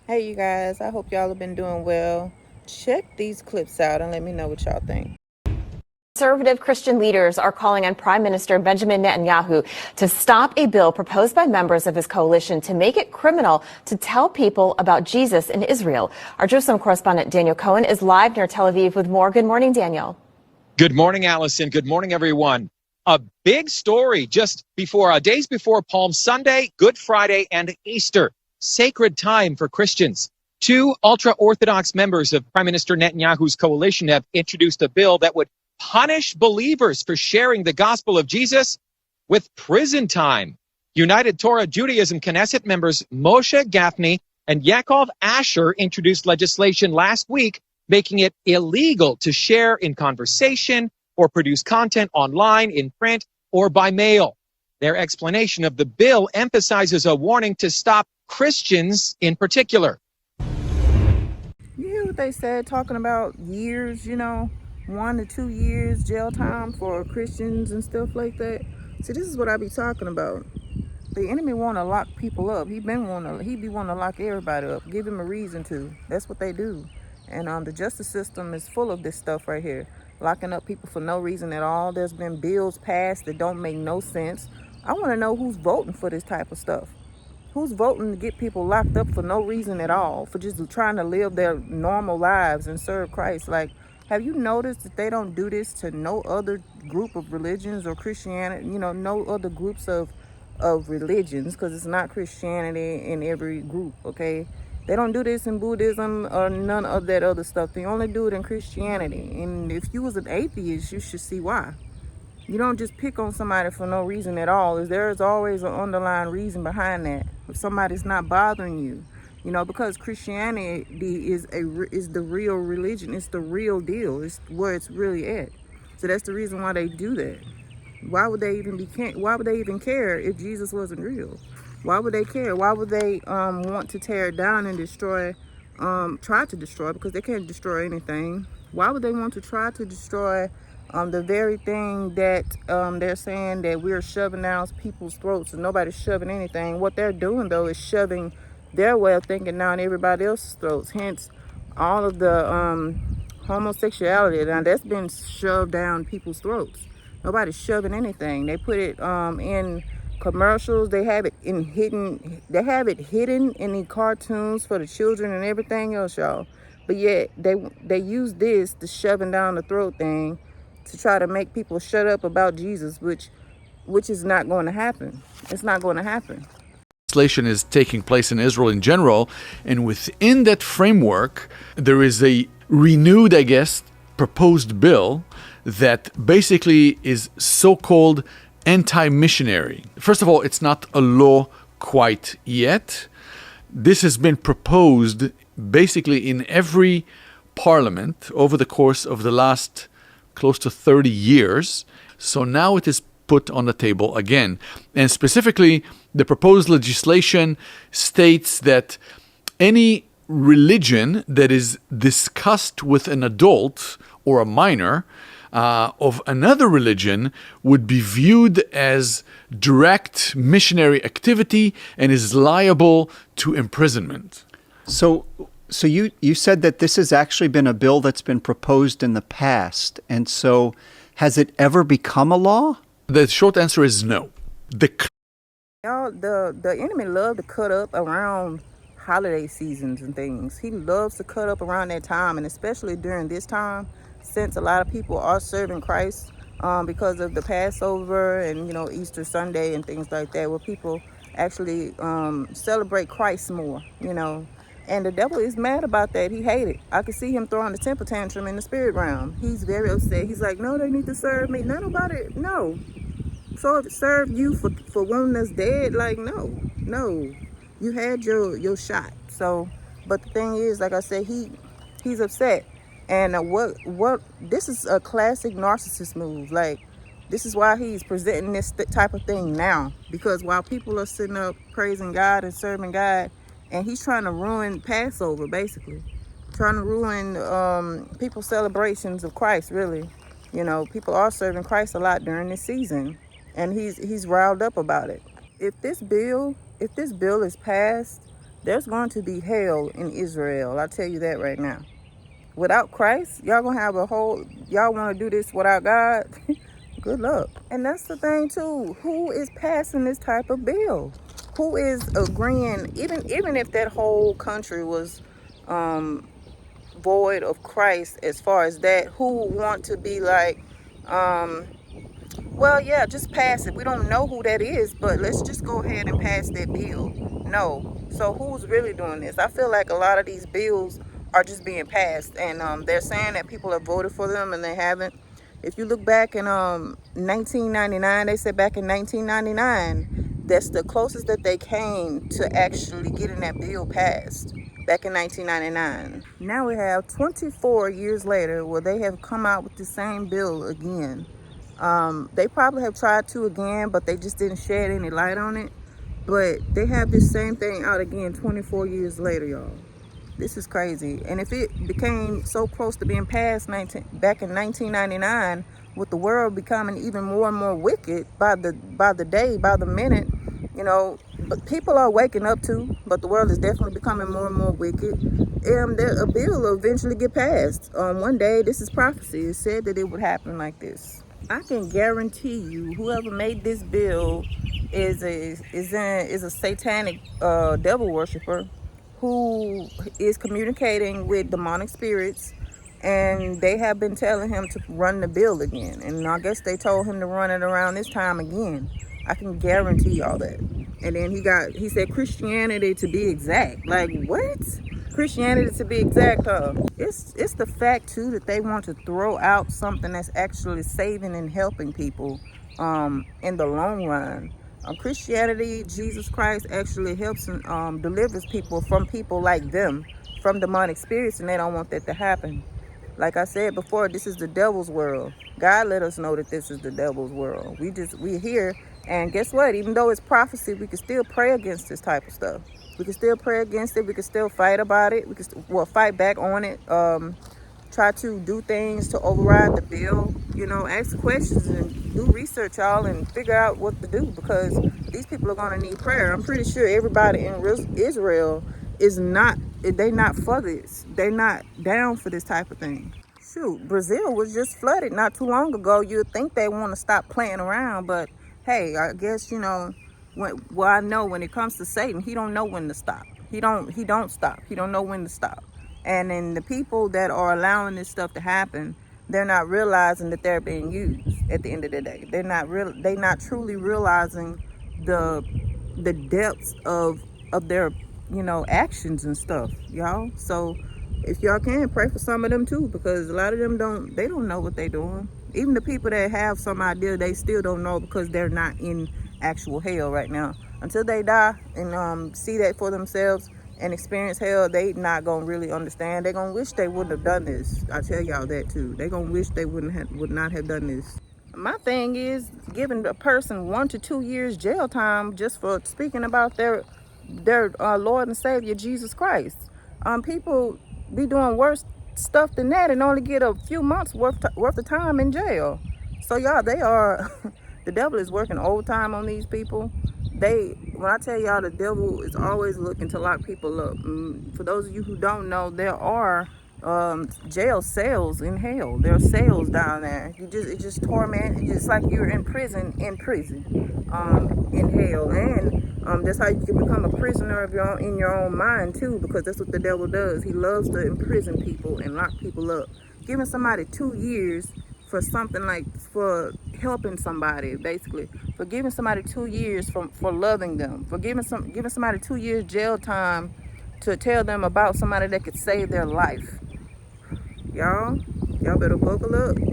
Hey, you guys, I hope y'all have been doing well. Check these clips out and let me know what y'all think. Conservative Christian leaders are calling on Prime Minister Benjamin Netanyahu to stop a bill proposed by members of his coalition to make it criminal to tell people about Jesus in Israel. Our Jerusalem correspondent Daniel Cohen is live near Tel Aviv with more. Good morning, Daniel. Good morning, Allison. Good morning, everyone. A big story just before, days before Palm Sunday, Good Friday, and Easter. Sacred time for Christians. Two ultra-Orthodox members of Prime Minister Netanyahu's coalition have introduced a bill that would punish believers for sharing the gospel of Jesus with prison time. United Torah Judaism Knesset members Moshe Gafni and Yaakov Asher introduced legislation last week making it illegal to share in conversation or produce content online, in print, or by mail. Their explanation of the bill emphasizes a warning to stop Christians in particular. You hear what they said, talking about years, 1 to 2 years jail time for Christians and stuff like that. See, this is what I be talking about. The enemy want to lock people up. He be wanting to lock everybody up, give him a reason to. That's what they do. And the justice system is full of this stuff right here, locking up people for no reason at all. There's been bills passed that don't make no sense. I want to know who's voting for this type of stuff. Who's voting to get people locked up for no reason at all, for just trying to live their normal lives and serve Christ? Like, have you noticed that they don't do this to no other group of religions or Christianity, no other groups of religions, because it's not Christianity in every group, okay? They don't do this in Buddhism or none of that other stuff. They only do it in Christianity. And if you was an atheist, you should see why. You don't just pick on somebody for no reason at all. There's always an underlying reason behind that. If somebody's not bothering you, because Christianity is the real religion. It's the real deal. It's where it's really at. So that's the reason why they do that. Why would they even care if Jesus wasn't real? Why would they care? Why would they want to tear it down and try to destroy, because they can't destroy anything? Why would they want to try to destroy the very thing that they're saying that we're shoving down people's throats, and nobody's shoving anything? What they're doing, though, is shoving their way of thinking down everybody else's throats. Hence, all of the homosexuality, now that's been shoved down people's throats. Nobody's shoving anything. They put it in commercials. They have it hidden in the cartoons for the children and everything else, y'all. But yet they use this, the shoving down the throat thing, to try to make people shut up about Jesus, which is not going to happen. It's not going to happen. Legislation is taking place in Israel in general, and within that framework, there is a renewed, proposed bill that basically is so-called anti-missionary. First of all, it's not a law quite yet. This has been proposed basically in every parliament over the course of the last close to 30 years. So now it is put on the table again. And specifically, the proposed legislation states that any religion that is discussed with an adult or a minor of another religion would be viewed as direct missionary activity and is liable to imprisonment. So you said that this has actually been a bill that's been proposed in the past. And so has it ever become a law? The short answer is no. The enemy loves to cut up around holiday seasons and things. He loves to cut up around that time, and especially during this time, since a lot of people are serving Christ because of the Passover and Easter Sunday and things like that, where people actually celebrate Christ more, And the devil is mad about that. He hates it. I can see him throwing the temper tantrum in the spirit realm. He's very upset. He's like, no, they need to serve me. Not about it. No. So serve you for wanting us dead? Like, no. You had your shot. So, but the thing is, like I said, he's upset. And what this is a classic narcissist move. Like, this is why he's presenting this type of thing now. Because while people are sitting up praising God and serving God, and he's trying to ruin Passover, basically. Trying to ruin people's celebrations of Christ, really. People are serving Christ a lot during this season. And he's riled up about it. If this bill is passed, There's going to be hell in Israel. I'll tell you that right now. Without Christ, y'all gonna have y'all want to do this without God? Good luck. And that's the thing too. Who is passing this type of bill? Who is agreeing? Even if that whole country was void of Christ, as far as that, who would want to be like, well, yeah, just pass it. We don't know who that is, but let's just go ahead and pass that bill. No. So who's really doing this? I feel like a lot of these bills are just being passed, and they're saying that people have voted for them, and they haven't. If you look back in 1999, they said back in 1999, that's the closest that they came to actually getting that bill passed, back in 1999. Now we have 24 years later where they have come out with the same bill again. They probably have tried to again, but they just didn't shed any light on it. But they have this same thing out again 24 years later, y'all. This is crazy. And if it became so close to being passed back in 1999, with the world becoming even more and more wicked by the day, by the minute, but people are waking up too, but the world is definitely becoming more and more wicked. A bill will eventually get passed. One day, this is prophecy. It said that it would happen like this. I can guarantee you, whoever made this bill is a satanic devil worshiper who is communicating with demonic spirits, and they have been telling him to run the bill again. And I guess they told him to run it around this time again. I can guarantee y'all that. And then he said Christianity to be exact. Like, what? Christianity to be exact, it's the fact too that they want to throw out something that's actually saving and helping people in the long run. Christianity, Jesus Christ actually helps and delivers people from people like them, from demonic spirits, and they don't want that to happen. Like I said before, this is the devil's world. God let us know that this is the devil's world. We're here, and guess what? Even though it's prophecy, we can still pray against this type of stuff. We can still pray against it. We can still fight about it. We can fight back on it. Try to do things to override the bill. Ask questions and do research, y'all, and figure out what to do, because these people are going to need prayer. I'm pretty sure everybody in Israel is not for this. They're not down for this type of thing. Shoot, Brazil was just flooded not too long ago. You'd think they want to stop playing around, but hey, I guess I know when it comes to Satan, he don't know when to stop. He don't stop. He don't know when to stop. And then the people that are allowing this stuff to happen, they're not realizing that they're being used at the end of the day. They're not truly realizing the depths of their actions and stuff, y'all. So if y'all can, pray for some of them too, because a lot of them don't know what they're doing. Even the people that have some idea, they still don't know, because they're not in actual hell right now. Until they die and see that for themselves and experience hell, they not gonna really understand. They're gonna wish they wouldn't have done this. I tell y'all that too. They gonna wish they would not have done this. My thing is giving a person 1 to 2 years jail time just for speaking about their Lord and Savior Jesus Christ. People be doing worse stuff than that and only get a few months worth of time in jail. So y'all, they are the devil is working overtime on these people. When I tell y'all, the devil is always looking to lock people up. For those of you who don't know, there are jail cells in hell. There are cells down there. It's just torment. It's just like you're in prison in hell. And that's how you can become a prisoner in your own mind too, because that's what the devil does. He loves to imprison people and lock people up. Giving somebody 2 years for something like, for helping somebody, basically, for giving somebody 2 years for loving them, for giving somebody 2 years jail time to tell them about somebody that could save their life. Y'all better buckle up.